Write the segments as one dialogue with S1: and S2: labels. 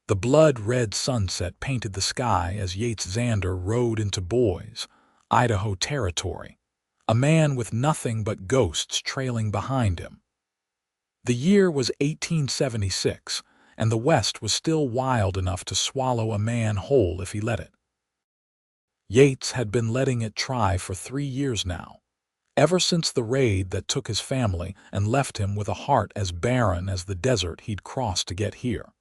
S1: The blood-red sunset painted the sky as Yates Xander rode into Boise, Idaho territory, a man with nothing but ghosts trailing behind him. The year was 1876, and the West was still wild enough to swallow a man whole if he let it. Yates had been letting it try for 3 years now, ever since the raid that took his family and left him with a heart as barren as the desert he'd crossed to get here.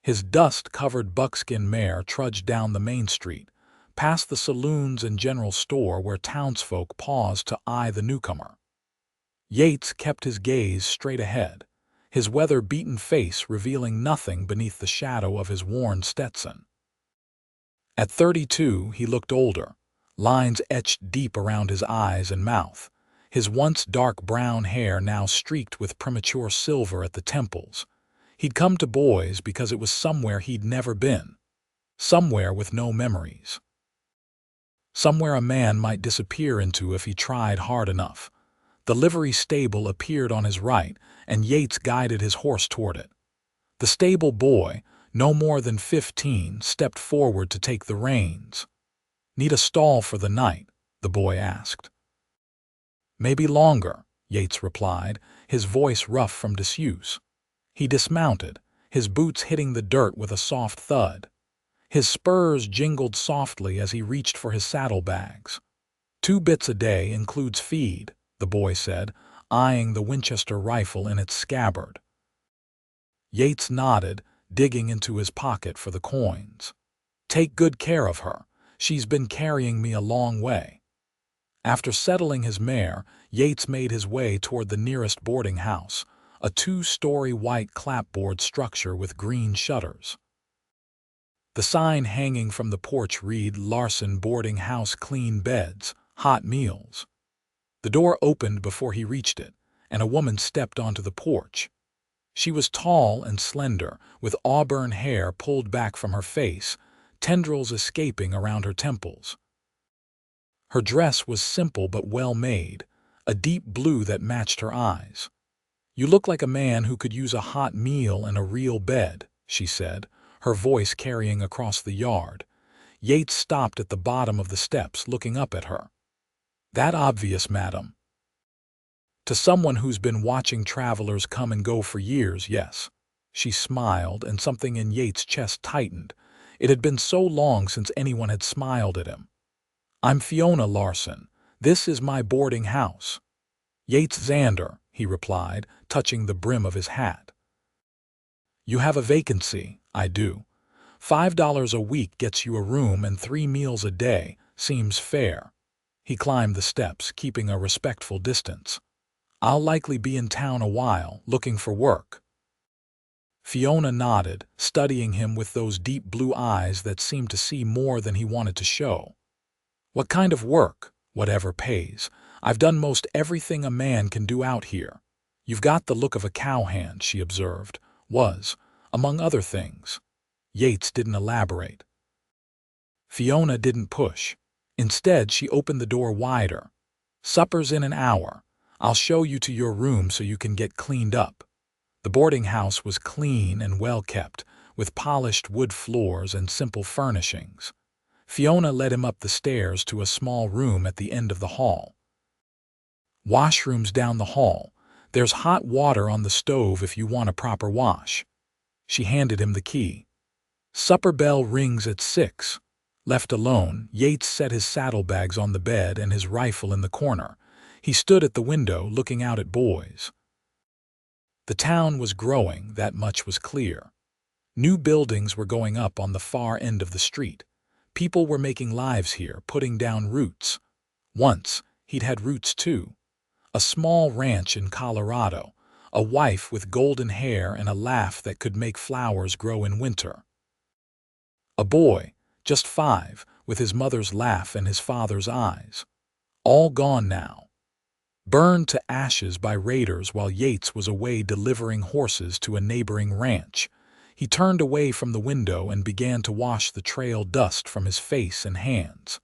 S1: His dust-covered buckskin mare trudged down the main street, past the saloons and general store where townsfolk paused to eye the newcomer. Yates kept his gaze straight ahead, his weather-beaten face revealing nothing beneath the shadow of his worn Stetson. At 32, he looked older, lines etched deep around his eyes and mouth, his once dark brown hair now streaked with premature silver at the temples. He'd come to Boise because it was somewhere he'd never been, somewhere with no memories. Somewhere a man might disappear into if he tried hard enough. The livery stable appeared on his right, and Yates guided his horse toward it. The stable boy, no more than 15, stepped forward to take the reins. "Need a stall for the night?" the boy asked. "Maybe longer," Yates replied, his voice rough from disuse. He dismounted, his boots hitting the dirt with a soft thud. His spurs jingled softly as he reached for his saddlebags. "2 bits a day includes feed," the boy said, eyeing the Winchester rifle in its scabbard. Yates nodded, digging into his pocket for the coins. "Take good care of her. She's been carrying me a long way." After settling his mare, Yates made his way toward the nearest boarding house, a 2-story white clapboard structure with green shutters. The sign hanging from the porch read "Larson Boarding House, Clean Beds, Hot Meals." The door opened before he reached it, and a woman stepped onto the porch. She was tall and slender, with auburn hair pulled back from her face, tendrils escaping around her temples. Her dress was simple but well made, a deep blue that matched her eyes. "You look like a man who could use a hot meal and a real bed," she said, her voice carrying across the yard. Yates stopped at the bottom of the steps, looking up at her. "That obvious, madam?" "To someone who's been watching travelers come and go for years, yes." She smiled, and something in Yates' chest tightened. It had been so long since anyone had smiled at him. "I'm Fiona Larson. This is my boarding house." "Yates Xander," he replied, touching the brim of his hat. "You have a vacancy." "I do. $5 a week gets you a room and 3 meals a day. Seems fair." He climbed the steps, keeping a respectful distance. "I'll likely be in town a while, looking for work." Fiona nodded, studying him with those deep blue eyes that seemed to see more than he wanted to show. "What kind of work?" "Whatever pays. I've done most everything a man can do out here." "You've got the look of a cowhand," she observed. "Was, among other things." Yates didn't elaborate. Fiona didn't push. Instead, she opened the door wider. "Supper's in an hour. I'll show you to your room so you can get cleaned up." The boarding house was clean and well kept, with polished wood floors and simple furnishings. Fiona led him up the stairs to a small room at the end of the hall. "Washrooms down the hall. There's hot water on the stove if you want a proper wash." She handed him the key. "Supper bell rings at 6. Left alone, Yates set his saddlebags on the bed and his rifle in the corner. He stood at the window looking out at Boise. The town was growing, that much was clear. New buildings were going up on the far end of the street. People were making lives here, putting down roots. Once, he'd had roots too. A small ranch in Colorado, a wife with golden hair and a laugh that could make flowers grow in winter. A boy, just 5, with his mother's laugh and his father's eyes. All gone now. Burned to ashes by raiders while Yates was away delivering horses to a neighboring ranch. He turned away from the window and began to wash the trail dust from his face and hands.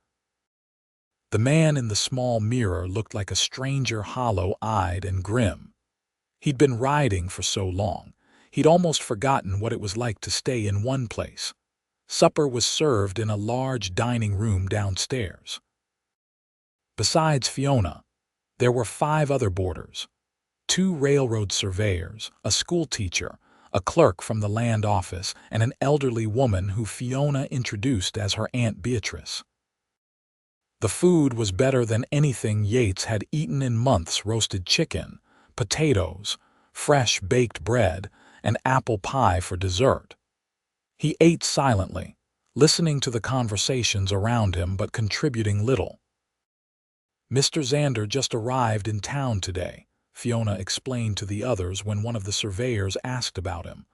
S1: The man in the small mirror looked like a stranger, hollow-eyed and grim. He'd been riding for so long. He'd almost forgotten what it was like to stay in one place. Supper was served in a large dining room downstairs. Besides Fiona, there were 5 other boarders: 2 railroad surveyors, a schoolteacher, a clerk from the land office, and an elderly woman who Fiona introduced as her Aunt Beatrice. The food was better than anything Yates had eaten in months: roasted chicken, potatoes, fresh baked bread, and apple pie for dessert. He ate silently, listening to the conversations around him but contributing little. "Mr. Xander just arrived in town today," Fiona explained to the others when one of the surveyors asked about him.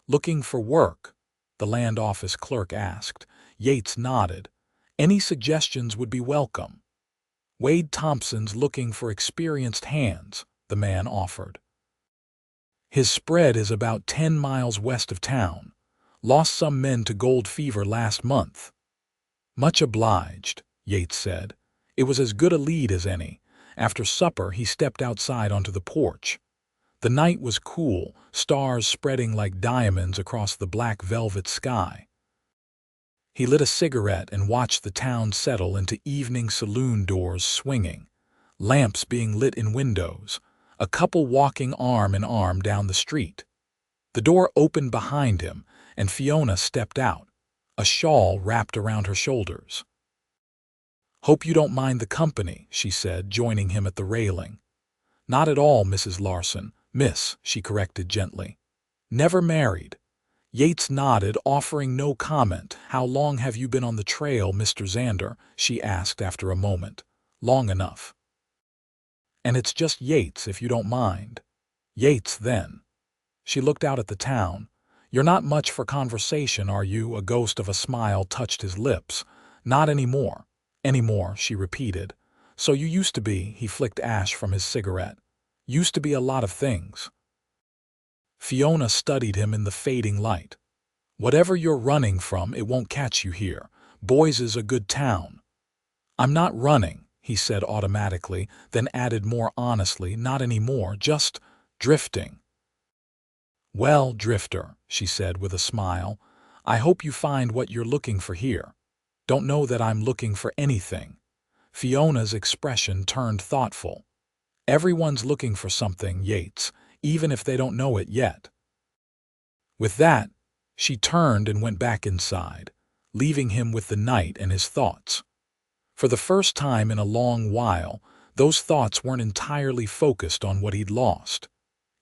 S1: "Looking for work?" the land office clerk asked. Yates nodded. "Any suggestions would be welcome." "Wade Thompson's looking for experienced hands," the man offered. "His spread is about 10 miles west of town. Lost some men to gold fever last month." "Much obliged," Yates said. It was as good a lead as any. After supper, he stepped outside onto the porch. The night was cool, stars spreading like diamonds across the black velvet sky. He lit a cigarette and watched the town settle into evening, saloon doors swinging, lamps being lit in windows, a couple walking arm in arm down the street. The door opened behind him, and Fiona stepped out, a shawl wrapped around her shoulders. "Hope you don't mind the company," she said, joining him at the railing. "Not at all, Mrs. Larson. Miss," she corrected gently. "Never married." Yates nodded, offering no comment. "How long have you been on the trail, Mr. Xander?" she asked after a moment. "Long enough." "And it's just Yates, if you don't mind." "Yates, then." She looked out at the town. "You're not much for conversation, are you?" A ghost of a smile touched his lips. "Not anymore." "Anymore," she repeated. "So you used to be." He flicked ash from his cigarette. "Used to be a lot of things." Fiona studied him in the fading light. "Whatever you're running from, it won't catch you here. Boise's a good town." "I'm not running," he said automatically, then added more honestly, "Not anymore, just drifting." "Well, drifter," she said with a smile, "I hope you find what you're looking for here. Don't know that I'm looking for anything." Fiona's expression turned thoughtful. "Everyone's looking for something, Yates, even if they don't know it yet." With that, she turned and went back inside, leaving him with the night and his thoughts. For the first time in a long while, those thoughts weren't entirely focused on what he'd lost.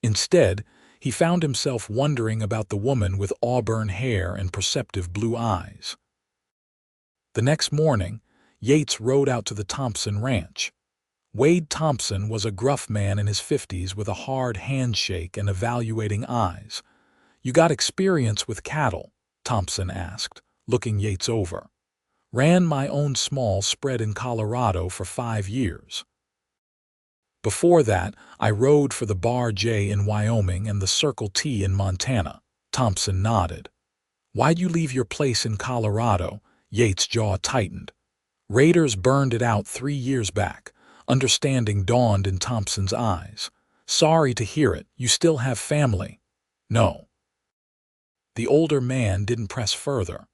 S1: Instead, he found himself wondering about the woman with auburn hair and perceptive blue eyes. The next morning, Yates rode out to the Thompson ranch. Wade Thompson was a gruff man in his 50s with a hard handshake and evaluating eyes. "You got experience with cattle?" Thompson asked, looking Yates over. "Ran my own small spread in Colorado for 5 years. Before that, I rode for the Bar J in Wyoming and the Circle T in Montana." Thompson nodded. "Why'd you leave your place in Colorado?" Yates' jaw tightened. "Raiders burned it out 3 years back." Understanding dawned in Thompson's eyes. "Sorry to hear it. You still have family?" "No." The older man didn't press further.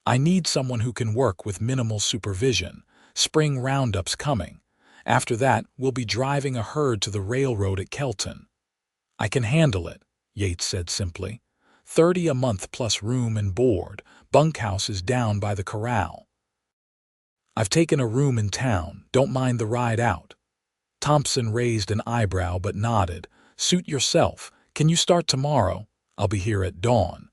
S1: "I need someone who can work with minimal supervision. Spring roundup's coming. After that, we'll be driving a herd to the railroad at Kelton." "I can handle it," Yates said simply. "$30 a month plus room and board. Bunkhouse is down by the corral. I've taken a room in town. Don't mind the ride out." Thompson raised an eyebrow but nodded. "Suit yourself. Can you start tomorrow?" "I'll be here at dawn."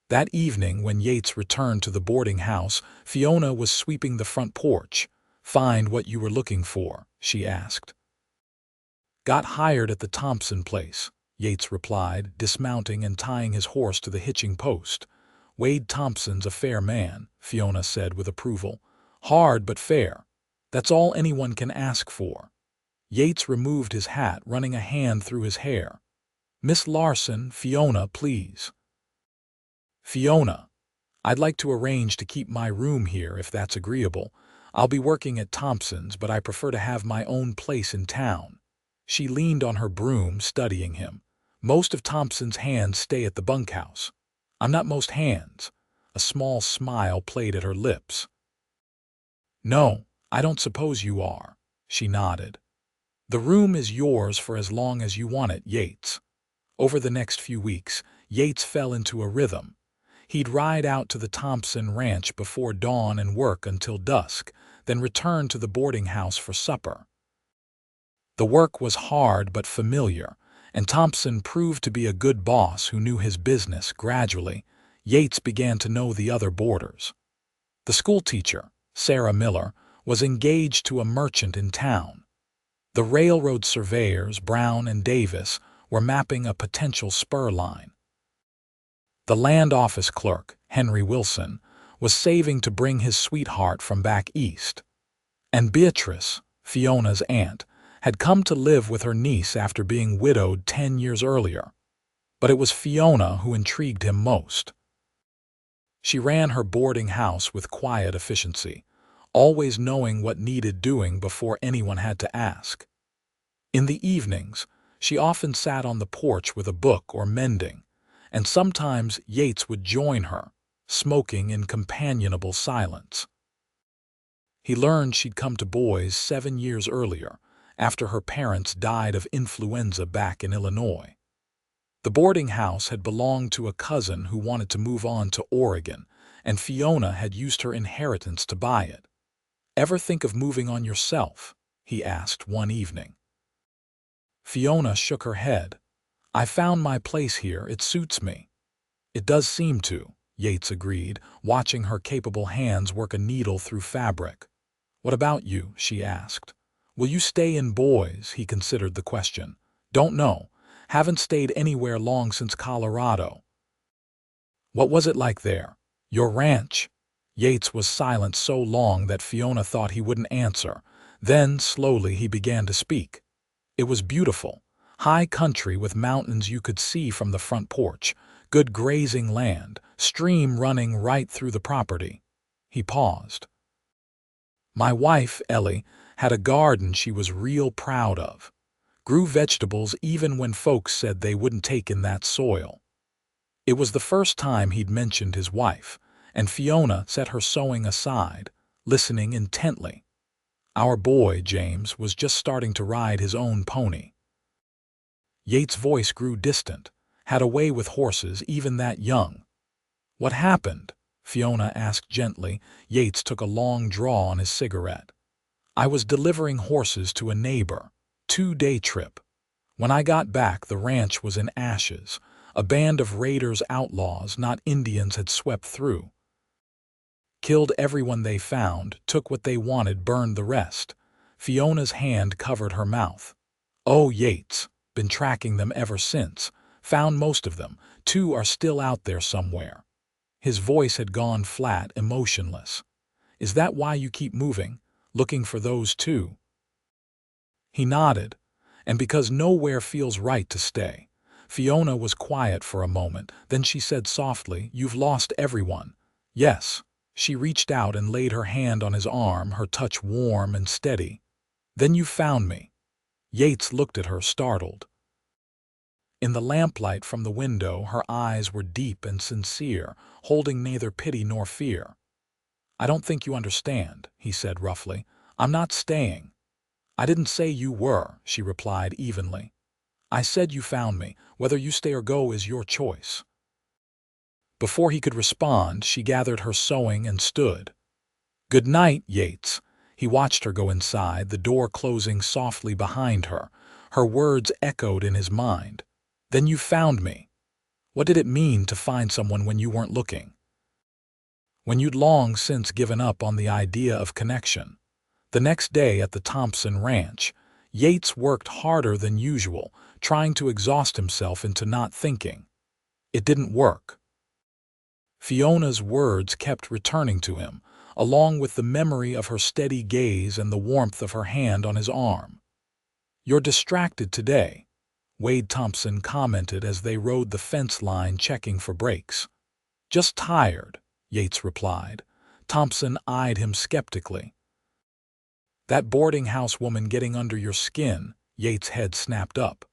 S1: That evening, when Yates returned to the boarding house, Fiona was sweeping the front porch. "Find what you were looking for?" she asked. "Got hired at the Thompson place," Yates replied, dismounting and tying his horse to the hitching post. "Wade Thompson's a fair man," Fiona said with approval. "Hard but fair. That's all anyone can ask for." Yates removed his hat, running a hand through his hair. "Miss Larson, Fiona, please." "Fiona, I'd like to arrange to keep my room here if that's agreeable. I'll be working at Thompson's, but I prefer to have my own place in town." She leaned on her broom, studying him. Most of Thompson's hands stay at the bunkhouse. I'm not most hands. A small smile played at her lips. No, I don't suppose you are, she nodded. The room is yours for as long as you want it, Yates. Over the next few weeks, Yates fell into a rhythm. He'd ride out to the Thompson ranch before dawn and work until dusk, then return to the boarding house for supper. The work was hard but familiar, and Thompson proved to be a good boss who knew his business. Gradually, Yates began to know the other boarders. The schoolteacher, Sarah Miller, was engaged to a merchant in town. The railroad surveyors, Brown and Davis, were mapping a potential spur line. The land office clerk, Henry Wilson, was saving to bring his sweetheart from back east. And Beatrice, Fiona's aunt, had come to live with her niece after being widowed 10 years earlier. But it was Fiona who intrigued him most. She ran her boarding house with quiet efficiency, always knowing what needed doing before anyone had to ask. In the evenings, she often sat on the porch with a book or mending, and sometimes Yates would join her, smoking in companionable silence. He learned she'd come to Boise 7 years earlier, after her parents died of influenza back in Illinois. The boarding house had belonged to a cousin who wanted to move on to Oregon, and Fiona had used her inheritance to buy it. "Ever think of moving on yourself?" he asked one evening. Fiona shook her head. "I found my place here. It suits me." "It does seem to," Yates agreed, watching her capable hands work a needle through fabric. "What about you?" she asked. "Will you stay in Boise?" He considered the question. "Don't know. Haven't stayed anywhere long since Colorado." "What was it like there? Your ranch?" Yates was silent so long that Fiona thought he wouldn't answer. Then, slowly, he began to speak. "It was beautiful. High country with mountains you could see from the front porch, good grazing land, stream running right through the property." He paused. "My wife, Ellie, had a garden she was real proud of. Grew vegetables even when folks said they wouldn't take in that soil." It was the first time he'd mentioned his wife, and Fiona set her sewing aside, listening intently. "Our boy, James, was just starting to ride his own pony." Yates' voice grew distant. "Had a way with horses even that young." "What happened?" Fiona asked gently. Yates took a long draw on his cigarette. "I was delivering horses to a neighbor. 2-day trip. When I got back, the ranch was in ashes. A band of raiders, outlaws, not Indians, had swept through. Killed everyone they found, took what they wanted, burned the rest." Fiona's hand covered her mouth. "Oh, Yates. Been tracking them ever since. Found most of them. 2 are still out there somewhere." His voice had gone flat, emotionless. "Is that why you keep moving? Looking for those 2? He nodded. "And because nowhere feels right to stay." Fiona was quiet for a moment, then she said softly, "You've lost everyone." "Yes." She reached out and laid her hand on his arm, her touch warm and steady. "Then you found me." Yates looked at her, startled. In the lamplight from the window, her eyes were deep and sincere, holding neither pity nor fear. "I don't think you understand," he said roughly. "I'm not staying." "I didn't say you were," she replied evenly. "I said you found me. Whether you stay or go is your choice." Before he could respond, she gathered her sewing and stood. "Good night, Yates." He watched her go inside, the door closing softly behind her. Her words echoed in his mind. "Then you found me." What did it mean to find someone when you weren't looking? When you'd long since given up on the idea of connection? The next day at the Thompson ranch, Yates worked harder than usual, trying to exhaust himself into not thinking. It didn't work. Fiona's words kept returning to him, along with the memory of her steady gaze and the warmth of her hand on his arm. "You're distracted today," Wade Thompson commented as they rode the fence line checking for breaks. "Just tired," Yates replied. Thompson eyed him skeptically. "That boarding house woman getting under your skin?" Yates' head snapped up.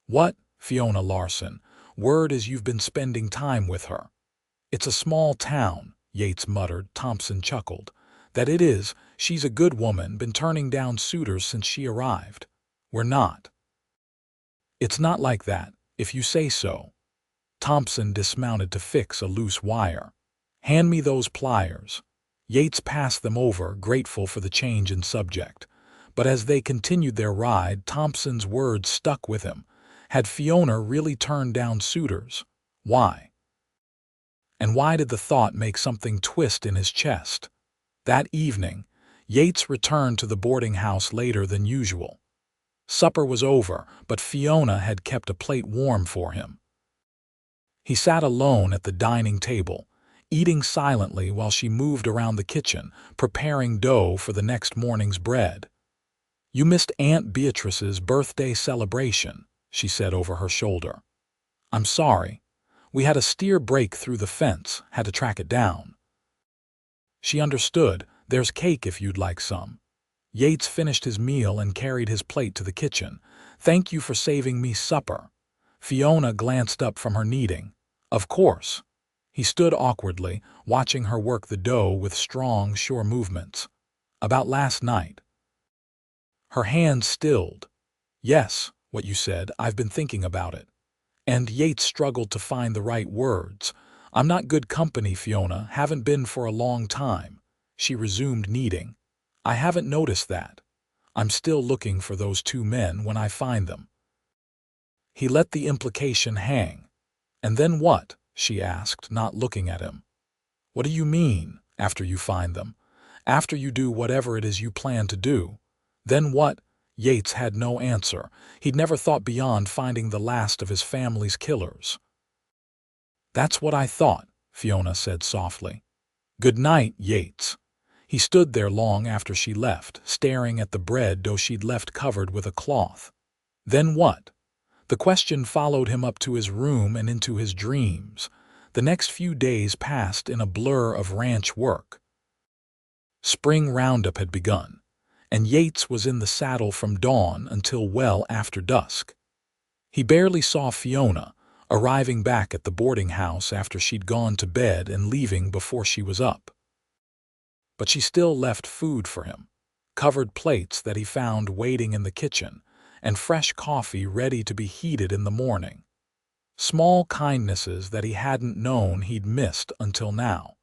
S1: "What?" Fiona Larson. Word is you've been spending time with her." "It's a small town," Yates muttered. Thompson chuckled. "That it is. She's a good woman, been turning down suitors since she arrived." "We're not." "It's not like that, if you say so." Thompson dismounted to fix a loose wire. "Hand me those pliers." Yates passed them over, grateful for the change in subject. But as they continued their ride, Thompson's words stuck with him. Had Fiona really turned down suitors? Why? And why did the thought make something twist in his chest? That evening, Yates returned to the boarding house later than usual. Supper was over, but Fiona had kept a plate warm for him. He sat alone at the dining table, eating silently while she moved around the kitchen, preparing dough for the next morning's bread. "You missed Aunt Beatrice's birthday celebration," she said over her shoulder. "I'm sorry. We had a steer break through the fence, had to track it down." She understood. "There's cake if you'd like some." Yates finished his meal and carried his plate to the kitchen. "Thank you for saving me supper." Fiona glanced up from her kneading. "Of course." He stood awkwardly, watching her work the dough with strong, sure movements. "About last night." Her hands stilled. "Yes, what you said, I've been thinking about it." And Yates struggled to find the right words. "I'm not good company, Fiona, haven't been for a long time." She resumed kneading. "I haven't noticed that. I'm still looking for those two men when I find them." He let the implication hang. "And then what?" she asked, not looking at him. "What do you mean, after you find them? After you do whatever it is you plan to do? Then what?" Yates had no answer. He'd never thought beyond finding the last of his family's killers. "That's what I thought," Fiona said softly. "Good night, Yates." He stood there long after she left, staring at the bread dough she'd left covered with a cloth. Then what? The question followed him up to his room and into his dreams. The next few days passed in a blur of ranch work. Spring roundup had begun, and Yates was in the saddle from dawn until well after dusk. He barely saw Fiona, arriving back at the boarding house after she'd gone to bed and leaving before she was up. But she still left food for him, covered plates that he found waiting in the kitchen, and fresh coffee ready to be heated in the morning. Small kindnesses that he hadn't known he'd missed until now.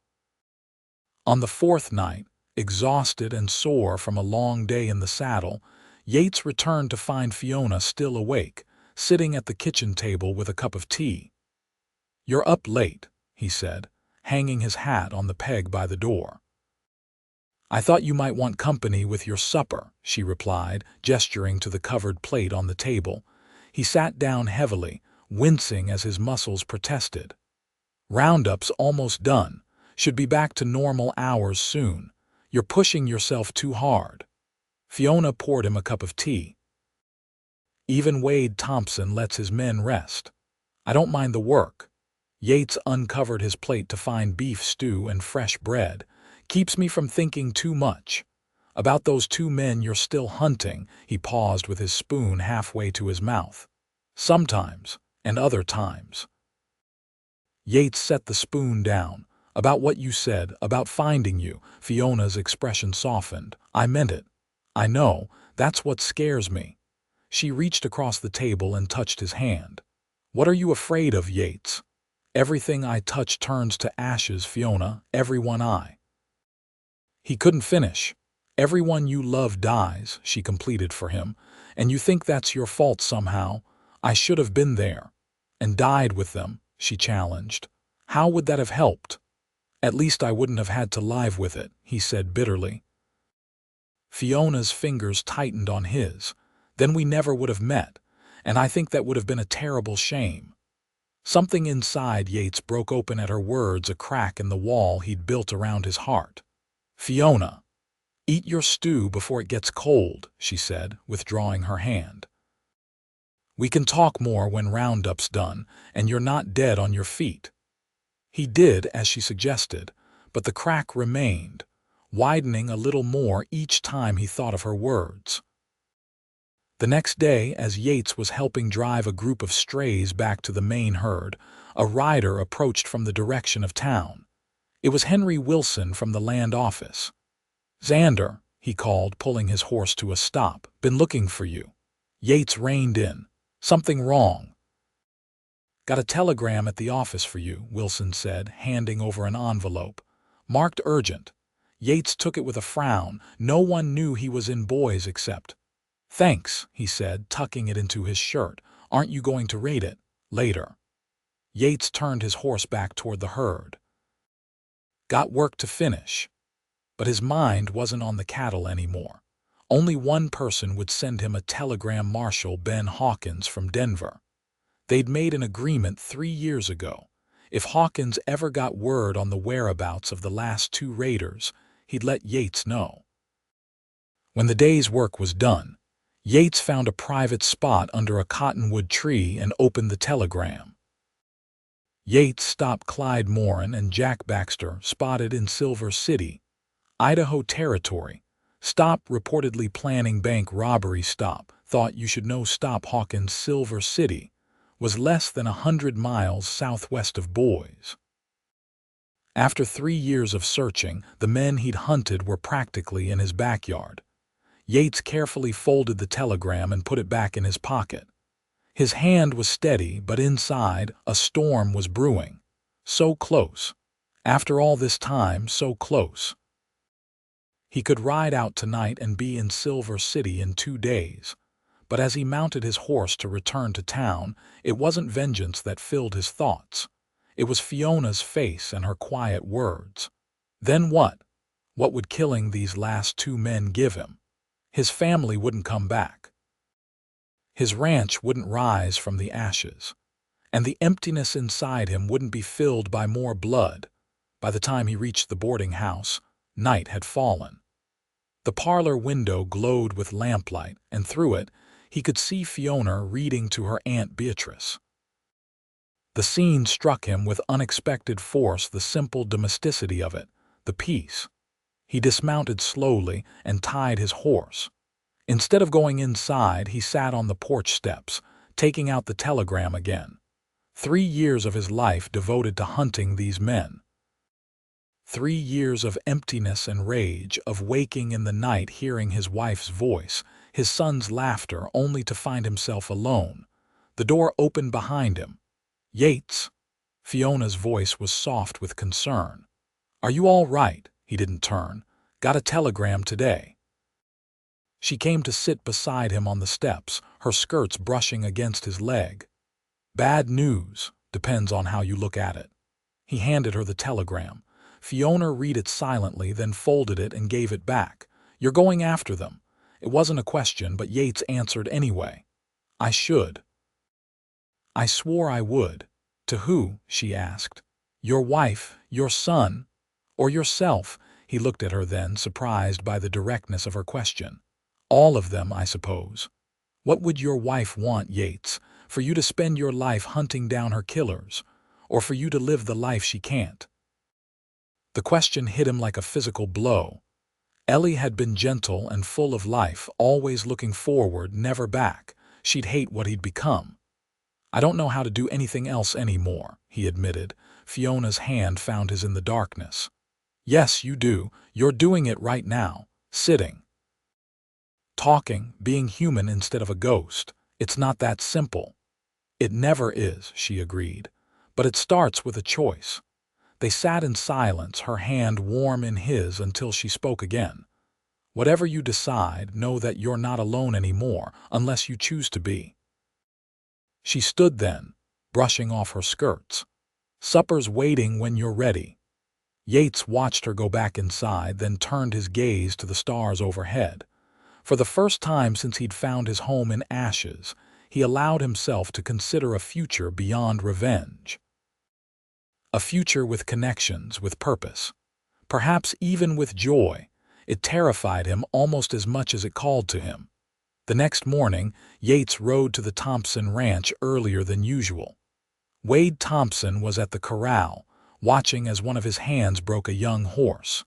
S1: On the fourth night, exhausted and sore from a long day in the saddle, Yates returned to find Fiona still awake, sitting at the kitchen table with a cup of tea. "You're up late," he said, hanging his hat on the peg by the door. "I thought you might want company with your supper," she replied, gesturing to the covered plate on the table. He sat down heavily, wincing as his muscles protested. "Roundup's almost done. Should be back to normal hours soon. You're pushing yourself too hard." Fiona poured him a cup of tea. "Even Wade Thompson lets his men rest. I don't mind the work." Yates uncovered his plate to find beef stew and fresh bread. "Keeps me from thinking too much. About those two men you're still hunting." He paused with his spoon halfway to his mouth. "Sometimes, and other times." Yates set the spoon down. "About what you said, about finding you." Fiona's expression softened. "I meant it. I know, that's what scares me." She reached across the table and touched his hand. "What are you afraid of, Yates?" "Everything I touch turns to ashes, Fiona, everyone I—" He couldn't finish. "Everyone you love dies," she completed for him, "and you think that's your fault somehow. I should have been there." "And died with them," she challenged. "How would that have helped?" "At least I wouldn't have had to live with it," he said bitterly. Fiona's fingers tightened on his. "Then we never would have met, and I think that would have been a terrible shame." Something inside Yates broke open at her words, a crack in the wall he'd built around his heart. "Fiona, eat your stew before it gets cold," she said, withdrawing her hand. "We can talk more when roundup's done, and you're not dead on your feet." He did as she suggested, but the crack remained, widening a little more each time he thought of her words. The next day, as Yates was helping drive a group of strays back to the main herd, a rider approached from the direction of town. It was Henry Wilson from the land office. "Xander," he called, pulling his horse to a stop. "Been looking for you." Yates reined in. "Something wrong?" "Got a telegram at the office for you," Wilson said, handing over an envelope. "Marked urgent." Yates took it with a frown. No one knew he was in Boise except. "Thanks," he said, tucking it into his shirt. "Aren't you going to raid it?" "Later." Yates turned his horse back toward the herd. Got work to finish. But his mind wasn't on the cattle anymore. Only one person would send him a telegram: Marshal Ben Hawkins from Denver. They'd made an agreement 3 years ago. If Hawkins ever got word on the whereabouts of the last 2 raiders, he'd let Yates know. When the day's work was done, Yates found a private spot under a cottonwood tree and opened the telegram. Yates stopped Clyde Morin and Jack Baxter, spotted in Silver City, Idaho Territory. Stop reportedly planning bank robbery. Stop thought you should know. Stop Hawkins. Silver City was less than 100 miles southwest of Boise. After 3 years of searching, the men he'd hunted were practically in his backyard. Yates carefully folded the telegram and put it back in his pocket. His hand was steady, but inside, a storm was brewing. So close. After all this time, so close. He could ride out tonight and be in Silver City in 2 days. But as he mounted his horse to return to town, it wasn't vengeance that filled his thoughts. It was Fiona's face and her quiet words. Then what? What would killing these last 2 men give him? His family wouldn't come back. His ranch wouldn't rise from the ashes. And the emptiness inside him wouldn't be filled by more blood. By the time he reached the boarding house, night had fallen. The parlor window glowed with lamplight, and through it, he could see Fiona reading to her Aunt Beatrice. The scene struck him with unexpected force, the simple domesticity of it, the peace. He dismounted slowly and tied his horse. Instead of going inside, he sat on the porch steps, taking out the telegram again. 3 years of his life devoted to hunting these men. 3 years of emptiness and rage, of waking in the night hearing his wife's voice, his son's laughter, only to find himself alone. The door opened behind him. "Yates." Fiona's voice was soft with concern. "Are you all right?" He didn't turn. "Got a telegram today." She came to sit beside him on the steps, her skirts brushing against his leg. "Bad news, depends on how you look at it." He handed her the telegram. Fiona read it silently, then folded it and gave it back. "You're going after them." It wasn't a question, but Yates answered anyway. "I should." "I swore I would." "To who?" she asked. "Your wife, your son, or yourself?" He looked at her then, surprised by the directness of her question. "All of them, I suppose." "What would your wife want, Yates? For you to spend your life hunting down her killers, or for you to live the life she can't?" The question hit him like a physical blow. Ellie had been gentle and full of life, always looking forward, never back. She'd hate what he'd become. "I don't know how to do anything else anymore," he admitted. Fiona's hand found his in the darkness. "Yes, you do. You're doing it right now. Sitting. Talking, being human instead of a ghost. It's not that simple." "It never is," she agreed. "But it starts with a choice." They sat in silence, her hand warm in his, until she spoke again. "Whatever you decide, know that you're not alone anymore, unless you choose to be." She stood then, brushing off her skirts. "Supper's waiting when you're ready." Yates watched her go back inside, then turned his gaze to the stars overhead. For the first time since he'd found his home in ashes, he allowed himself to consider a future beyond revenge. A future with connections, with purpose. Perhaps even with joy. It terrified him almost as much as it called to him. The next morning, Yates rode to the Thompson ranch earlier than usual. Wade Thompson was at the corral, watching as one of his hands broke a young horse.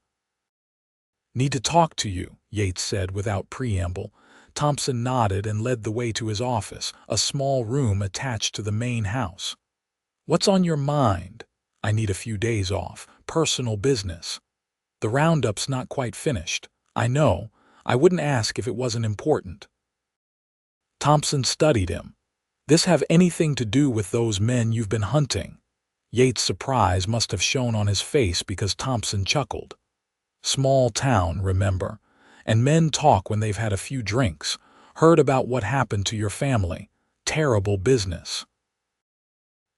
S1: "Need to talk to you," Yates said without preamble. Thompson nodded and led the way to his office, a small room attached to the main house. "What's on your mind?" "I need a few days off. Personal business." "The roundup's not quite finished." "I know. I wouldn't ask if it wasn't important." Thompson studied him. "This have anything to do with those men you've been hunting?" Yates' surprise must have shown on his face because Thompson chuckled. "Small town, remember? And men talk when they've had a few drinks. Heard about what happened to your family. Terrible business."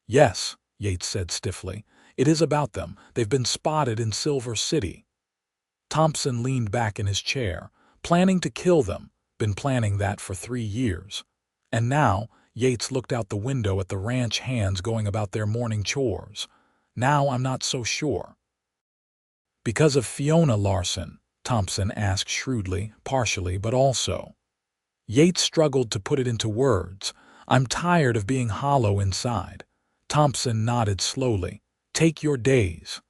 S1: "Yes," Yates said stiffly. "It is about them. They've been spotted in Silver City." Thompson leaned back in his chair. "Planning to kill them. Been planning that for 3 years. And now," Yates looked out the window at the ranch hands going about their morning chores. "Now I'm not so sure." "Because of Fiona Larson?" Thompson asked shrewdly, partially, but also. Yates struggled to put it into words. "I'm tired of being hollow inside." Thompson nodded slowly. "Take your days."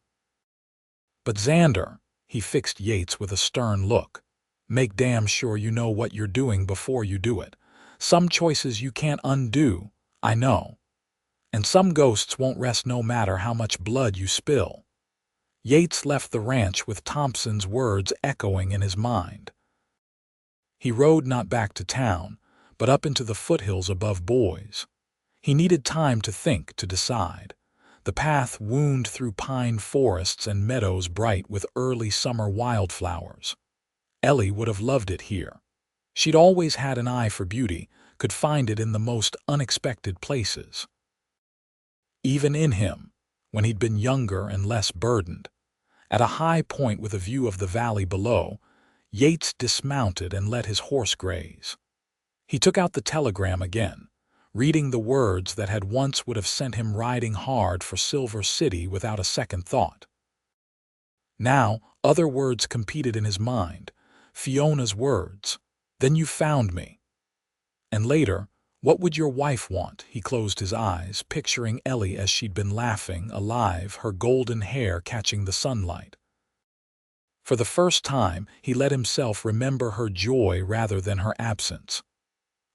S1: "But Xander," he fixed Yates with a stern look. "Make damn sure you know what you're doing before you do it. Some choices you can't undo, I know. And some ghosts won't rest no matter how much blood you spill." Yates left the ranch with Thompson's words echoing in his mind. He rode not back to town, but up into the foothills above Boise. He needed time to think, to decide. The path wound through pine forests and meadows bright with early summer wildflowers. Ellie would have loved it here. She'd always had an eye for beauty, could find it in the most unexpected places. Even in him, when he'd been younger and less burdened. At a high point with a view of the valley below, Yates dismounted and let his horse graze. He took out the telegram again, reading the words that had once would have sent him riding hard for Silver City without a second thought. Now, other words competed in his mind. Fiona's words, "Then you found me." And later, "What would your wife want?" He closed his eyes, picturing Ellie as she'd been laughing, alive, her golden hair catching the sunlight. For the first time, he let himself remember her joy rather than her absence.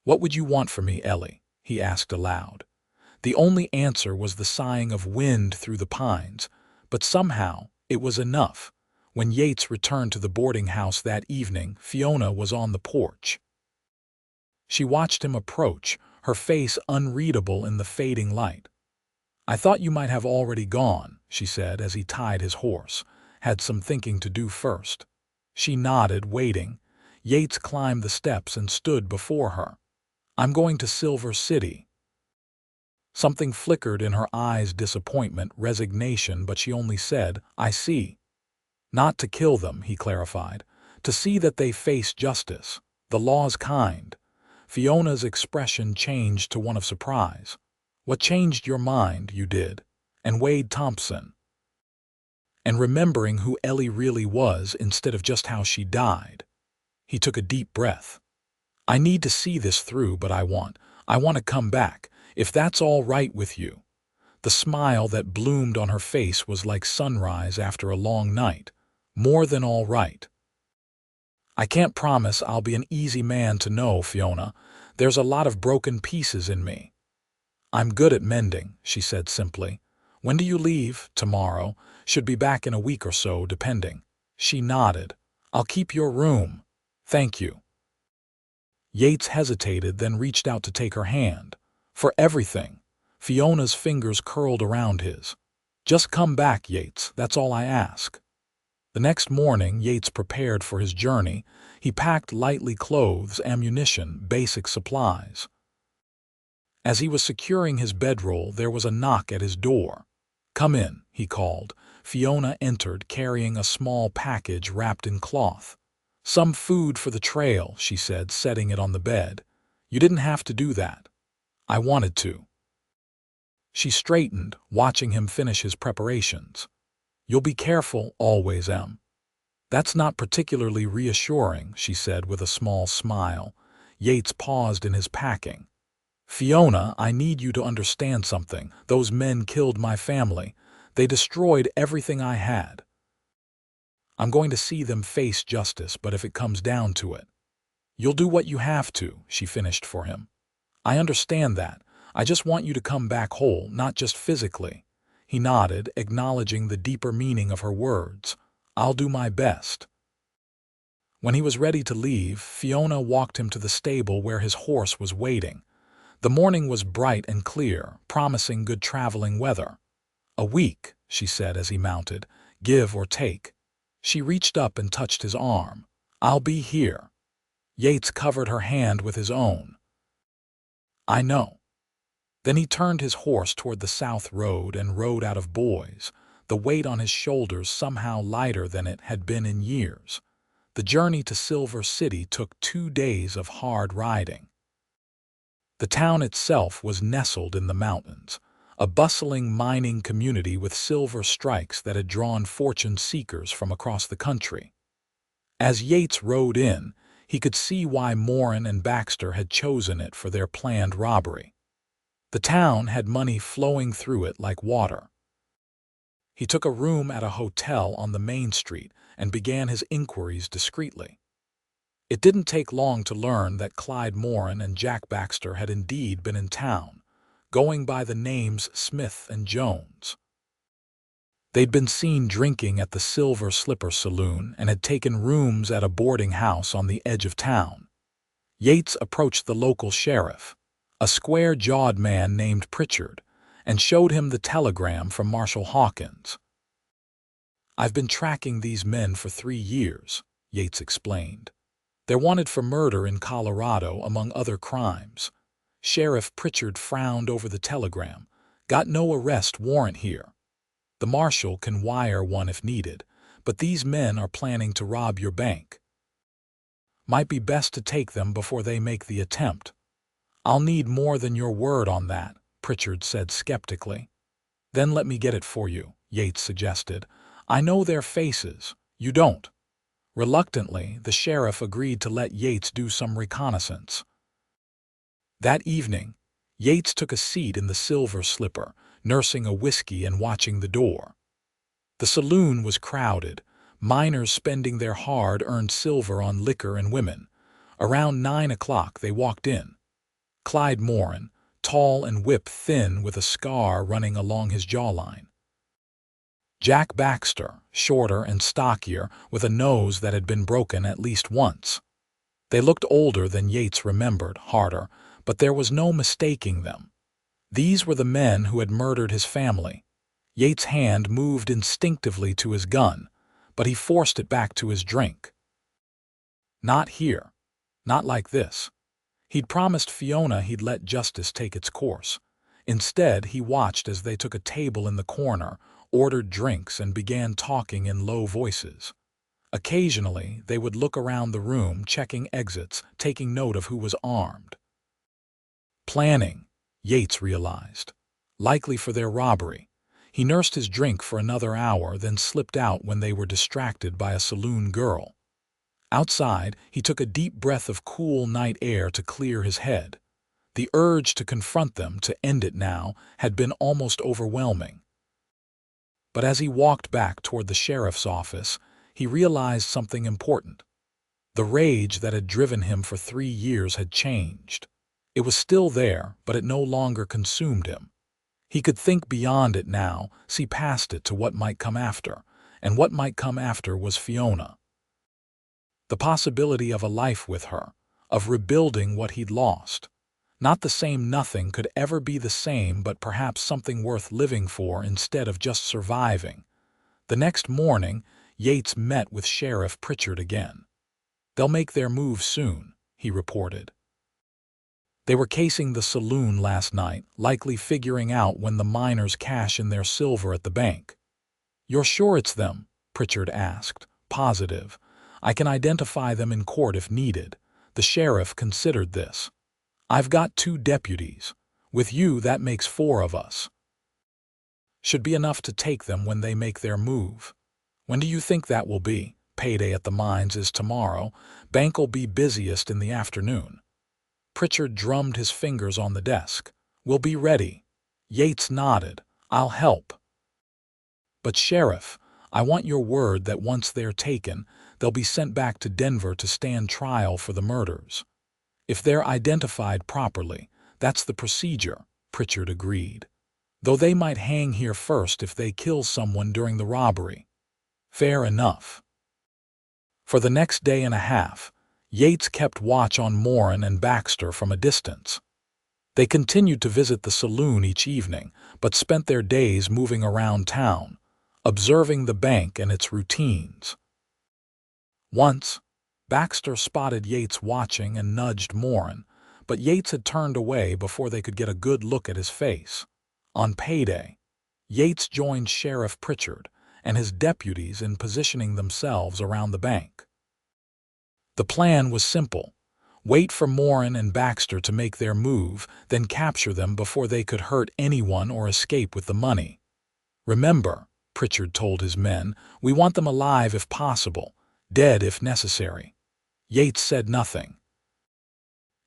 S1: "What would you want from me, Ellie?" he asked aloud. The only answer was the sighing of wind through the pines, but somehow it was enough. When Yates returned to the boarding house that evening, Fiona was on the porch. She watched him approach, her face unreadable in the fading light. "I thought you might have already gone," she said as he tied his horse. "Had some thinking to do first." She nodded, waiting. Yates climbed the steps and stood before her. "I'm going to Silver City." Something flickered in her eyes, disappointment, resignation, but she only said, "I see." "Not to kill them," he clarified. "To see that they face justice. The law's kind." Fiona's expression changed to one of surprise. "What changed your mind, you did? And Wade Thompson?" And remembering who Ellie really was instead of just how she died. He took a deep breath. "I need to see this through, but I want to come back, if that's all right with you." The smile that bloomed on her face was like sunrise after a long night. "More than all right." "I can't promise I'll be an easy man to know, Fiona. There's a lot of broken pieces in me." "I'm good at mending," she said simply. "When do you leave?" "Tomorrow. Should be back in a week or so, depending." She nodded. "I'll keep your room." "Thank you." Yates hesitated, then reached out to take her hand. "For everything." Fiona's fingers curled around his. "Just come back, Yates, that's all I ask." The next morning, Yates prepared for his journey. He packed lightly clothes, ammunition, basic supplies. As he was securing his bedroll, there was a knock at his door. "Come in," he called. Fiona entered, carrying a small package wrapped in cloth. "Some food for the trail," she said, setting it on the bed. "You didn't have to do that." "I wanted to." She straightened, watching him finish his preparations. "You'll be careful, always am." "That's not particularly reassuring," she said with a small smile. Yates paused in his packing. "Fiona, I need you to understand something. Those men killed my family. They destroyed everything I had. I'm going to see them face justice, but if it comes down to it." You'll do what you have to, she finished for him. I understand that. I just want you to come back whole, not just physically. He nodded, acknowledging the deeper meaning of her words. I'll do my best. When he was ready to leave, Fiona walked him to the stable where his horse was waiting. The morning was bright and clear, promising good traveling weather. A week, she said as he mounted, give or take. She reached up and touched his arm. I'll be here. Yates covered her hand with his own. I know. Then he turned his horse toward the south road and rode out of Boise, the weight on his shoulders somehow lighter than it had been in years. The journey to Silver City took 2 days of hard riding. The town itself was nestled in the mountains, a bustling mining community with silver strikes that had drawn fortune seekers from across the country. As Yates rode in, he could see why Morin and Baxter had chosen it for their planned robbery. The town had money flowing through it like water. He took a room at a hotel on the main street and began his inquiries discreetly. It didn't take long to learn that Clyde Morin and Jack Baxter had indeed been in town, going by the names Smith and Jones. They'd been seen drinking at the Silver Slipper Saloon and had taken rooms at a boarding house on the edge of town. Yates approached the local sheriff, a square-jawed man named Pritchard, and showed him the telegram from Marshal Hawkins. I've been tracking these men for 3 years, Yates explained. They're wanted for murder in Colorado, among other crimes. Sheriff Pritchard frowned over the telegram. Got no arrest warrant here. The marshal can wire one if needed, but these men are planning to rob your bank. Might be best to take them before they make the attempt. I'll need more than your word on that, Pritchard said skeptically. Then let me get it for you, Yates suggested. I know their faces. You don't. Reluctantly, the sheriff agreed to let Yates do some reconnaissance. That evening, Yates took a seat in the Silver Slipper, nursing a whiskey and watching the door. The saloon was crowded, miners spending their hard-earned silver on liquor and women. Around 9 o'clock they walked in. Clyde Morin, tall and whip-thin with a scar running along his jawline. Jack Baxter, shorter and stockier, with a nose that had been broken at least once. They looked older than Yates remembered, harder, but there was no mistaking them. These were the men who had murdered his family. Yates' hand moved instinctively to his gun, but he forced it back to his drink. Not here. Not like this. He'd promised Fiona he'd let justice take its course. Instead, he watched as they took a table in the corner, ordered drinks, and began talking in low voices. Occasionally, they would look around the room, checking exits, taking note of who was armed. Planning, Yates realized. Likely for their robbery. He nursed his drink for another hour, then slipped out when they were distracted by a saloon girl. Outside, he took a deep breath of cool night air to clear his head. The urge to confront them, to end it now, had been almost overwhelming. But as he walked back toward the sheriff's office, he realized something important. The rage that had driven him for 3 years had changed. It was still there, but it no longer consumed him. He could think beyond it now, see past it to what might come after, and what might come after was Fiona. The possibility of a life with her, of rebuilding what he'd lost. Not the same nothing could ever be the same, but perhaps something worth living for instead of just surviving. The next morning, Yates met with Sheriff Pritchard again. They'll make their move soon, he reported. They were casing the saloon last night, likely figuring out when the miners cash in their silver at the bank. You're sure it's them? Pritchard asked. Positive. I can identify them in court if needed. The sheriff considered this. I've got 2 deputies. With you, that makes 4 of us. Should be enough to take them when they make their move. When do you think that will be? Payday at the mines is tomorrow. Bank'll be busiest in the afternoon. Pritchard drummed his fingers on the desk. We'll be ready. Yates nodded. I'll help. But Sheriff, I want your word that once they're taken, they'll be sent back to Denver to stand trial for the murders. If they're identified properly, that's the procedure, Pritchard agreed. Though they might hang here first if they kill someone during the robbery. Fair enough. For the next day and a half, Yates kept watch on Morin and Baxter from a distance. They continued to visit the saloon each evening, but spent their days moving around town, observing the bank and its routines. Once, Baxter spotted Yates watching and nudged Morin, but Yates had turned away before they could get a good look at his face. On payday, Yates joined Sheriff Pritchard and his deputies in positioning themselves around the bank. The plan was simple. Wait for Morin and Baxter to make their move, then capture them before they could hurt anyone or escape with the money. Remember, Pritchard told his men, we want them alive if possible, dead if necessary. Yates said nothing.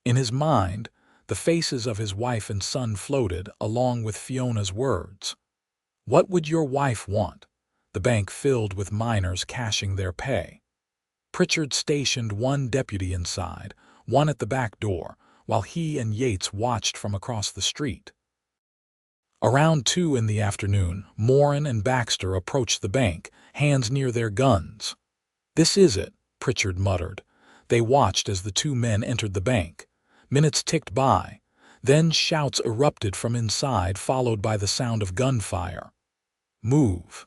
S1: In his mind, the faces of his wife and son floated along with Fiona's words. What would your wife want? The bank filled with miners cashing their pay. Pritchard stationed one deputy inside, one at the back door, while he and Yates watched from across the street. Around 2 in the afternoon, Morin and Baxter approached the bank, hands near their guns. This is it, Pritchard muttered. They watched as the 2 men entered the bank. Minutes ticked by. Then shouts erupted from inside, followed by the sound of gunfire. Move,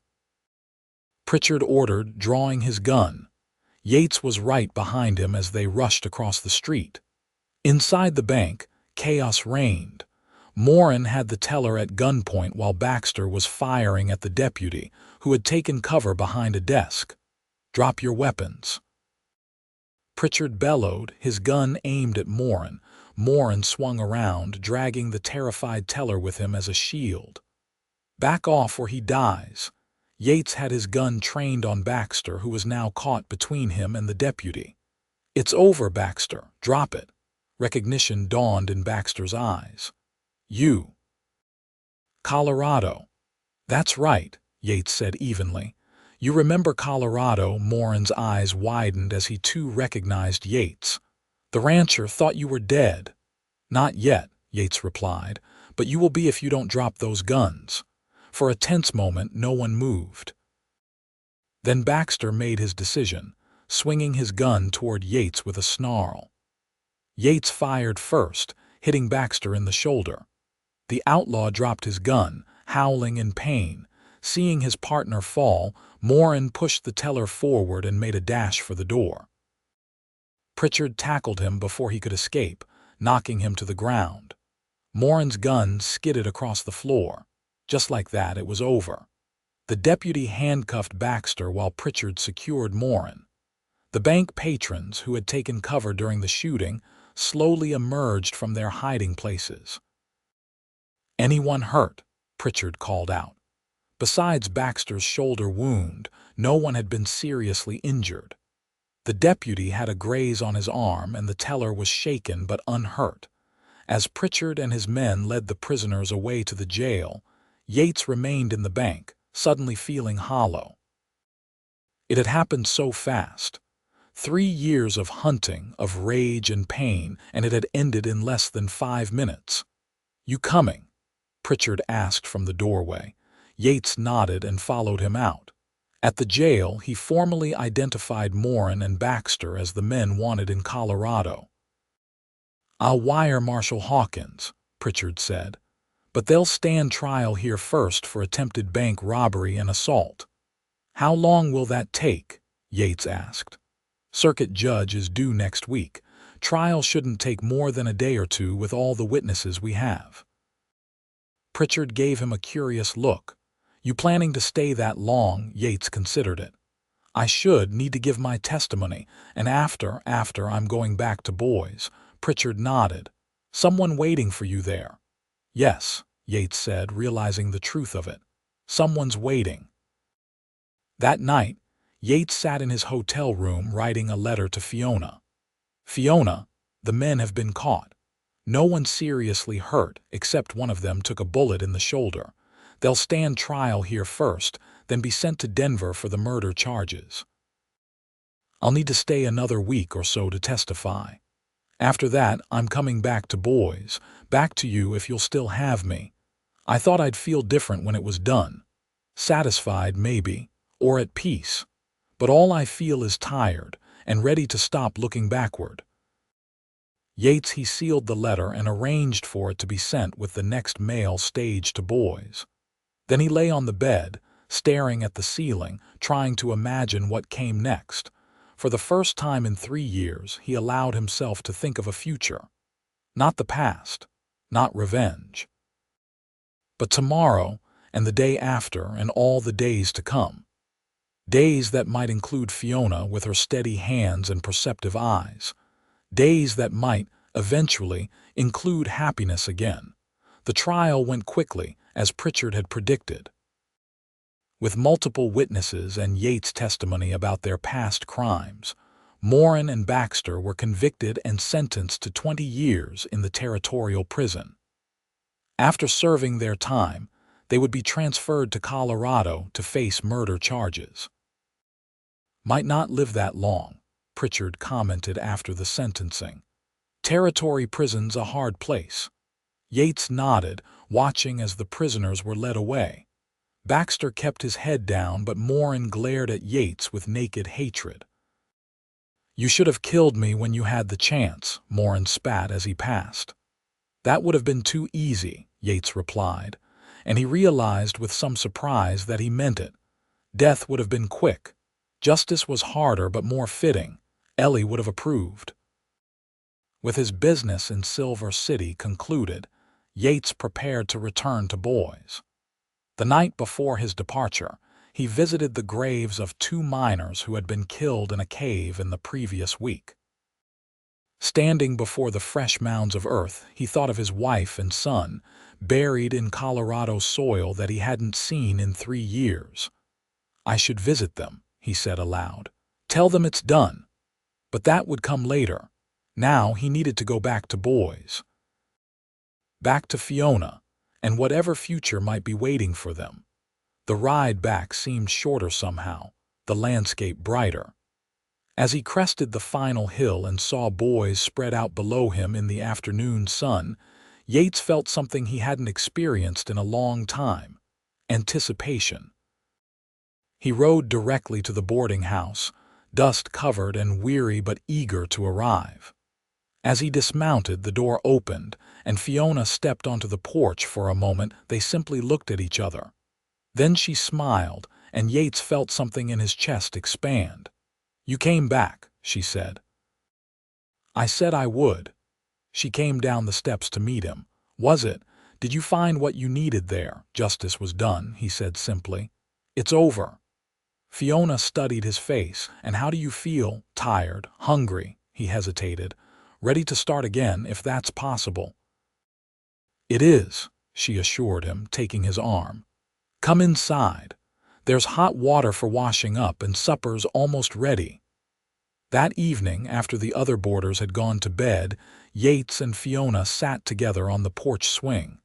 S1: Pritchard ordered, drawing his gun. Yates was right behind him as they rushed across the street. Inside the bank, chaos reigned. Morin had the teller at gunpoint while Baxter was firing at the deputy, who had taken cover behind a desk. Drop your weapons, Pritchard bellowed, his gun aimed at Morin. Morin swung around, dragging the terrified teller with him as a shield. Back off or he dies. Yates had his gun trained on Baxter, who was now caught between him and the deputy. It's over, Baxter. Drop it. Recognition dawned in Baxter's eyes. You. Colorado. That's right, Yates said evenly. You remember Colorado? Morin's eyes widened as he too recognized Yates. The rancher thought you were dead. Not yet, Yates replied, but you will be if you don't drop those guns. For a tense moment, no one moved. Then Baxter made his decision, swinging his gun toward Yates with a snarl. Yates fired first, hitting Baxter in the shoulder. The outlaw dropped his gun, howling in pain. Seeing his partner fall, Morin pushed the teller forward and made a dash for the door. Pritchard tackled him before he could escape, knocking him to the ground. Morin's gun skidded across the floor. Just like that, it was over. The deputy handcuffed Baxter while Pritchard secured Morin. The bank patrons, who had taken cover during the shooting, slowly emerged from their hiding places. Anyone hurt? Pritchard called out. Besides Baxter's shoulder wound, no one had been seriously injured. The deputy had a graze on his arm and the teller was shaken but unhurt. As Pritchard and his men led the prisoners away to the jail, Yates remained in the bank, suddenly feeling hollow. It had happened so fast. 3 years of hunting, of rage and pain, and it had ended in less than 5 minutes. You coming? Pritchard asked from the doorway. Yates nodded and followed him out. At the jail, he formally identified Morin and Baxter as the men wanted in Colorado. I'll wire Marshal Hawkins, Pritchard said, but they'll stand trial here first for attempted bank robbery and assault. How long will that take? Yates asked. Circuit judge is due next week. Trial shouldn't take more than a day or two with all the witnesses we have. Pritchard gave him a curious look. You planning to stay that long? Yates considered it. I need to give my testimony, and after I'm going back to Boise. Pritchard nodded. Someone waiting for you there. Yes, Yates said, realizing the truth of it. Someone's waiting. That night, Yates sat in his hotel room writing a letter to Fiona. Fiona, the men have been caught. No one seriously hurt, except one of them took a bullet in the shoulder. They'll stand trial here first, then be sent to Denver for the murder charges. I'll need to stay another week or so to testify. After that, I'm coming back to Boise, back to you if you'll still have me. I thought I'd feel different when it was done. Satisfied, maybe, or at peace. But all I feel is tired and ready to stop looking backward. Yates he sealed the letter and arranged for it to be sent with the next mail stage to Boise. Then he lay on the bed, staring at the ceiling, trying to imagine what came next. For the first time in 3 years, he allowed himself to think of a future. Not the past, not revenge. But tomorrow, and the day after, and all the days to come. Days that might include Fiona with her steady hands and perceptive eyes. Days that might, eventually, include happiness again. The trial went quickly, as Pritchard had predicted. With multiple witnesses and Yates' testimony about their past crimes, Morin and Baxter were convicted and sentenced to 20 years in the territorial prison. After serving their time, they would be transferred to Colorado to face murder charges. Might not live that long, Pritchard commented after the sentencing. Territory prison's a hard place. Yates nodded, watching as the prisoners were led away. Baxter kept his head down, but Morin glared at Yates with naked hatred. "You should have killed me when you had the chance," Morin spat as he passed. "That would have been too easy," Yates replied, and he realized with some surprise that he meant it. Death would have been quick. Justice was harder but more fitting. Ellie would have approved. With his business in Silver City concluded, Yates prepared to return to Boise. The night before his departure, he visited the graves of 2 miners who had been killed in a cave in the previous week. Standing before the fresh mounds of earth, he thought of his wife and son, buried in Colorado soil that he hadn't seen in 3 years. "I should visit them," he said aloud. "Tell them it's done." But that would come later. Now he needed to go back to Boise. Back to Fiona, and whatever future might be waiting for them. The ride back seemed shorter somehow, the landscape brighter. As he crested the final hill and saw Boise spread out below him in the afternoon sun, Yates felt something he hadn't experienced in a long time: anticipation. He rode directly to the boarding house, dust-covered and weary but eager to arrive. As he dismounted, the door opened, and Fiona stepped onto the porch. For a moment, they simply looked at each other. Then she smiled, and Yates felt something in his chest expand. "You came back," she said. "I said I would." She came down the steps to meet him. Did you find what you needed there?" "Justice was done," he said simply. "It's over." Fiona studied his face. "And how do you feel?" "Tired, hungry," he hesitated. "Ready to start again, if that's possible." "It is," she assured him, taking his arm. "Come inside. There's hot water for washing up, and supper's almost ready." That evening, after the other boarders had gone to bed, Yates and Fiona sat together on the porch swing.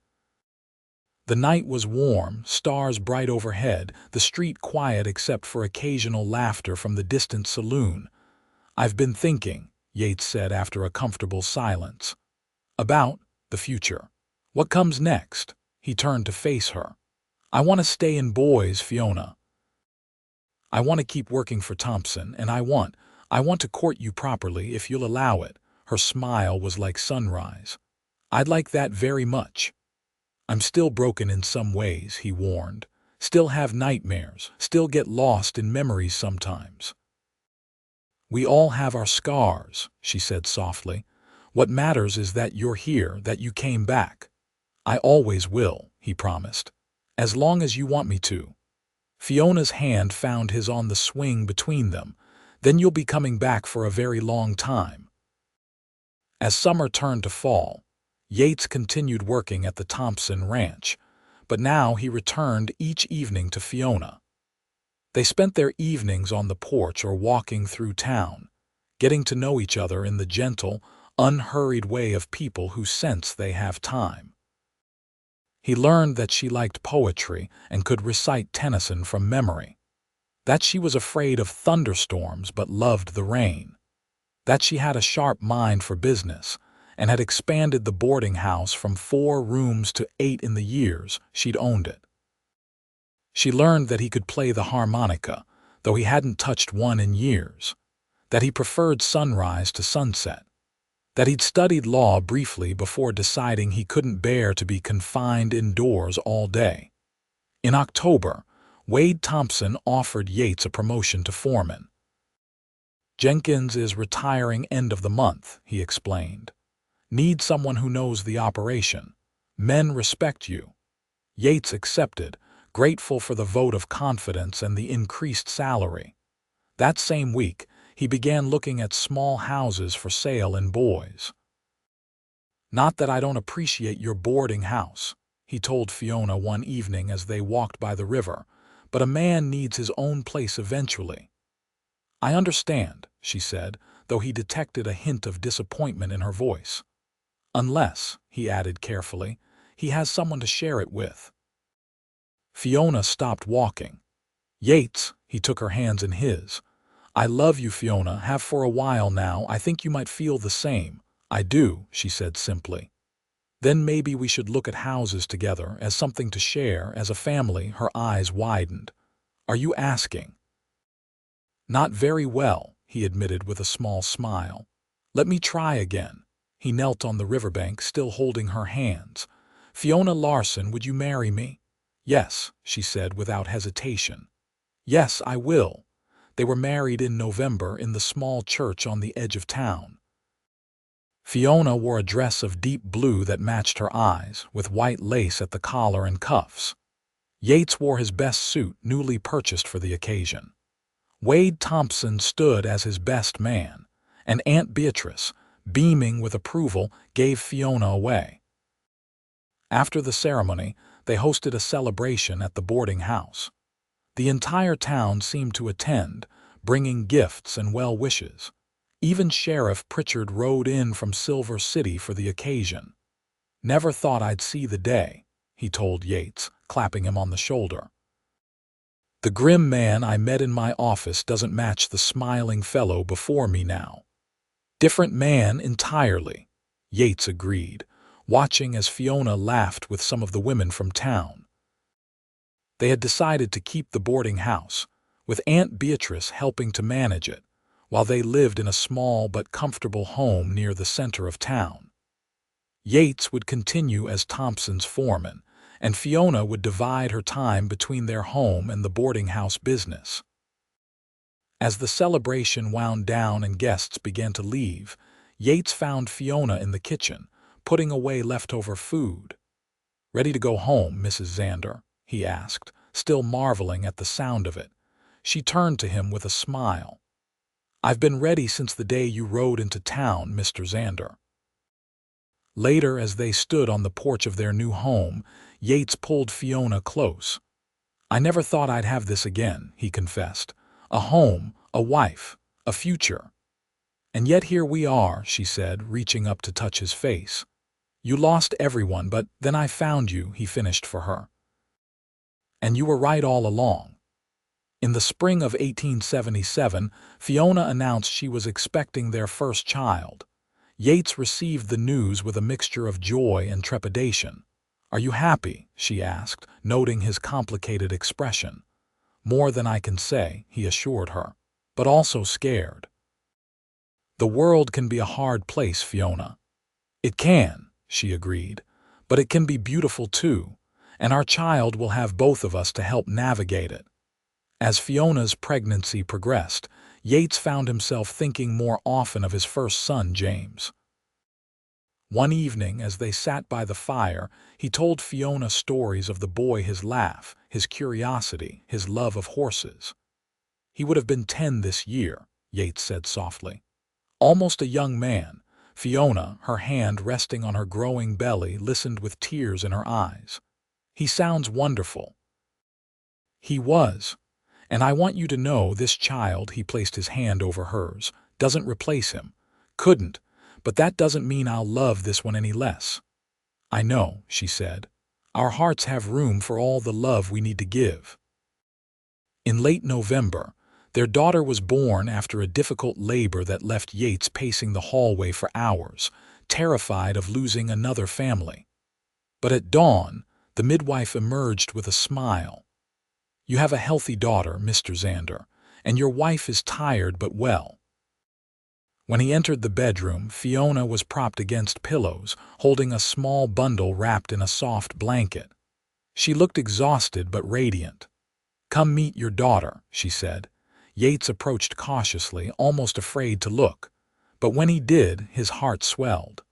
S1: The night was warm, stars bright overhead, the street quiet except for occasional laughter from the distant saloon. "I've been thinking," Yates said after a comfortable silence. "About the future. What comes next?" He turned to face her. "I want to stay in Boise, Fiona. I want to keep working for Thompson, and I want to court you properly if you'll allow it." Her smile was like sunrise. "I'd like that very much." "I'm still broken in some ways," he warned. "Still have nightmares, still get lost in memories sometimes." "We all have our scars," she said softly. "What matters is that you're here, that you came back." "I always will," he promised. "As long as you want me to." Fiona's hand found his on the swing between them. "Then you'll be coming back for a very long time." As summer turned to fall, Yates continued working at the Thompson Ranch, but now he returned each evening to Fiona. They spent their evenings on the porch or walking through town, getting to know each other in the gentle, unhurried way of people who sense they have time. He learned that she liked poetry and could recite Tennyson from memory, that she was afraid of thunderstorms but loved the rain, that she had a sharp mind for business and had expanded the boarding house from 4 rooms to 8 in the years she'd owned it. She learned that he could play the harmonica, though he hadn't touched one in years, that he preferred sunrise to sunset, that he'd studied law briefly before deciding he couldn't bear to be confined indoors all day. In October, Wade Thompson offered Yates a promotion to foreman. "Jenkins is retiring end of the month," he explained. "Need someone who knows the operation. Men respect you." Yates accepted, grateful for the vote of confidence and the increased salary. That same week, he began looking at small houses for sale in Boise. "Not that I don't appreciate your boarding house," he told Fiona one evening as they walked by the river, "but a man needs his own place eventually." "I understand," she said, though he detected a hint of disappointment in her voice. "Unless," he added carefully, "he has someone to share it with." Fiona stopped walking. "Yates," he took her hands in his. "I love you, Fiona, have for a while now. I think you might feel the same." "I do," she said simply. "Then maybe we should look at houses together as something to share as a family." Her eyes widened. "Are you asking?" "Not very well," he admitted with a small smile. "Let me try again." He knelt on the riverbank, still holding her hands. "Fiona Larson, would you marry me?" "Yes," she said without hesitation. "Yes, I will." They were married in November in the small church on the edge of town. Fiona wore a dress of deep blue that matched her eyes, with white lace at the collar and cuffs. Yates wore his best suit, newly purchased for the occasion. Wade Thompson stood as his best man, and Aunt Beatrice, beaming with approval, gave Fiona away. After the ceremony, they hosted a celebration at the boarding house. The entire town seemed to attend, bringing gifts and well wishes. Even Sheriff Pritchard rode in from Silver City for the occasion. "Never thought I'd see the day," he told Yates, clapping him on the shoulder. "The grim man I met in my office doesn't match the smiling fellow before me now." "Different man entirely," Yates agreed, watching as Fiona laughed with some of the women from town. They had decided to keep the boarding house, with Aunt Beatrice helping to manage it, while they lived in a small but comfortable home near the center of town. Yates would continue as Thompson's foreman, and Fiona would divide her time between their home and the boarding house business. As the celebration wound down and guests began to leave, Yates found Fiona in the kitchen, putting away leftover food. "Ready to go home, Mrs. Xander?" he asked, still marveling at the sound of it. She turned to him with a smile. "I've been ready since the day you rode into town, Mr. Xander." Later, as they stood on the porch of their new home, Yates pulled Fiona close. "I never thought I'd have this again," he confessed. "A home, a wife, a future." "And yet here we are," she said, reaching up to touch his face. "You lost everyone, but then I found you," he finished for her. "And you were right all along." In the spring of 1877, Fiona announced she was expecting their first child. Yates received the news with a mixture of joy and trepidation. "Are you happy?" she asked, noting his complicated expression. "More than I can say," he assured her, "but also scared." "The world can be a hard place, Fiona." "It can," she agreed, "but it can be beautiful too, and our child will have both of us to help navigate it." As Fiona's pregnancy progressed, Yates found himself thinking more often of his first son, James. One evening, as they sat by the fire, he told Fiona stories of the boy, his laugh, his curiosity, his love of horses. "He would have been 10 this year," Yates said softly. "Almost a young man." Fiona, her hand resting on her growing belly, listened with tears in her eyes. "He sounds wonderful." He was. "And I want you to know this child," he placed his hand over hers, "doesn't replace him. Couldn't, but that doesn't mean I'll love this one any less." "I know," she said. Our hearts have room for all the love we need to give. In late November, their daughter was born after a difficult labor that left Yates pacing the hallway for hours, terrified of losing another family. But at dawn, the midwife emerged with a smile. "You have a healthy daughter, Mr. Xander, and your wife is tired but well." When he entered the bedroom, Fiona was propped against pillows, holding a small bundle wrapped in a soft blanket. She looked exhausted but radiant. "Come meet your daughter," she said. Yates approached cautiously, almost afraid to look, but when he did, his heart swelled.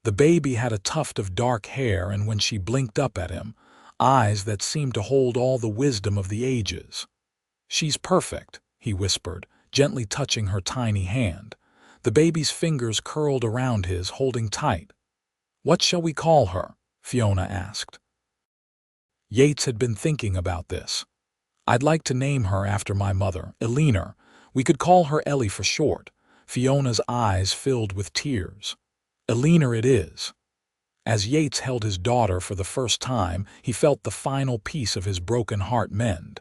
S1: The baby had a tuft of dark hair, and when she blinked up at him, eyes that seemed to hold all the wisdom of the ages. "She's perfect," he whispered, gently touching her tiny hand. The baby's fingers curled around his, holding tight. "What shall we call her?" Fiona asked. Yates had been thinking about this. "I'd like to name her after my mother, Eleanor. We could call her Ellie for short." Fiona's eyes filled with tears. "Eleanor it is." As Yates held his daughter for the first time, he felt the final piece of his broken heart mend.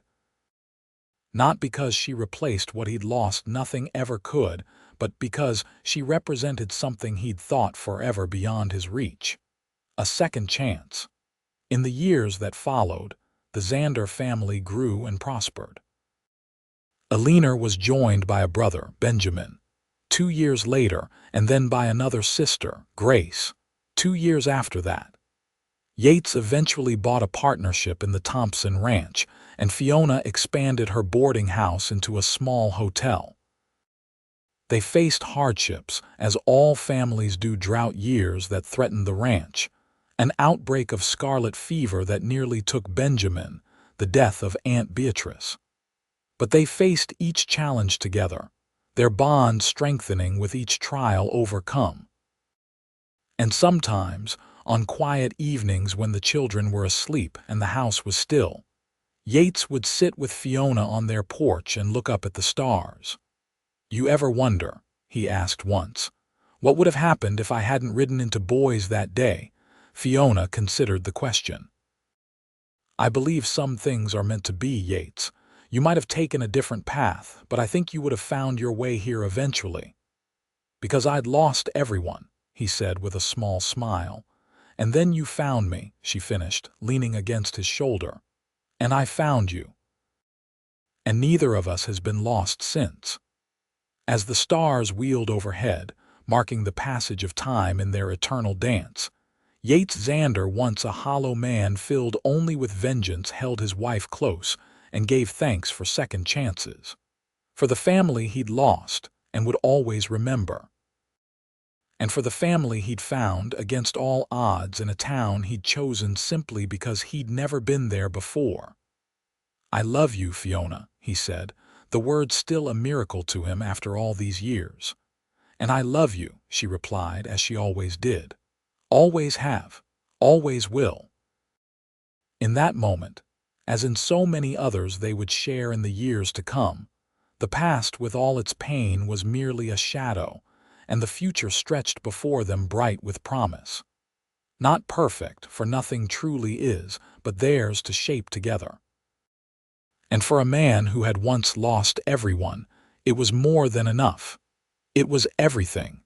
S1: Not because she replaced what he'd lost nothing ever could, but because she represented something he'd thought forever beyond his reach. A second chance. In the years that followed, the Xander family grew and prospered. Eleanor was joined by a brother, Benjamin, 2 years later, and then by another sister, Grace, 2 years after that. Yates eventually bought a partnership in the Thompson Ranch, and Fiona expanded her boarding house into a small hotel. They faced hardships, as all families do, drought years that threatened the ranch, an outbreak of scarlet fever that nearly took Benjamin, the death of Aunt Beatrice. But they faced each challenge together, their bond strengthening with each trial overcome. And sometimes, on quiet evenings when the children were asleep and the house was still, Yates would sit with Fiona on their porch and look up at the stars. "You ever wonder," he asked once, "what would have happened if I hadn't ridden into Boise that day?" Fiona considered the question. "I believe some things are meant to be, Yates. You might have taken a different path, but I think you would have found your way here eventually." "Because I'd lost everyone," he said with a small smile. "And then you found me," she finished, leaning against his shoulder. "And I found you. And neither of us has been lost since." As the stars wheeled overhead, marking the passage of time in their eternal dance, Yates Xander, once a hollow man filled only with vengeance, held his wife close and gave thanks for second chances, for the family he'd lost and would always remember, and for the family he'd found against all odds in a town he'd chosen simply because he'd never been there before. "I love you, Fiona," he said, the words still a miracle to him after all these years. "And I love you," she replied, as she always did. "Always have, always will." In that moment, as in so many others they would share in the years to come, the past with all its pain was merely a shadow, and the future stretched before them bright with promise. Not perfect, for nothing truly is, but theirs to shape together. And for a man who had once lost everyone, it was more than enough. It was everything.